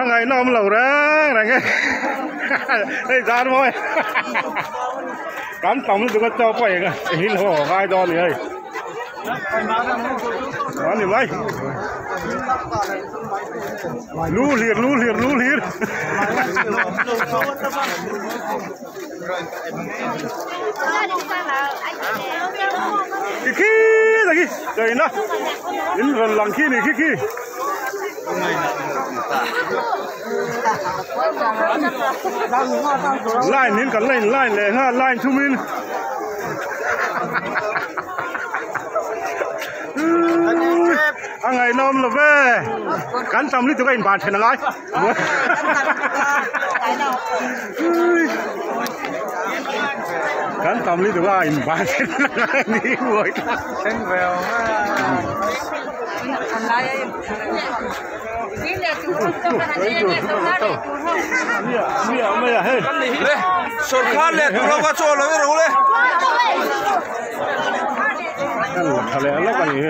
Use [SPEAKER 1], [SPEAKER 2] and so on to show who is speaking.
[SPEAKER 1] ngày nó lẩu ra này cái đây ra thôi cán tổng thì có cho quay cái hít hổ gai đo này ơi đó thì mấy lú liệt khi này đây nó đến gần lằng khi này khi line nín cả line lệ ha line thu min ngày năm là về cắn tầm lít tụi anh bàn thế nào ai cắn tầm lít tụi anh bàn thế nào ai đi ngồi anh vào
[SPEAKER 2] sốt khát lên, tụi nó qua chỗ nó rồi lên.
[SPEAKER 1] Thật lẽ lắm cái gì?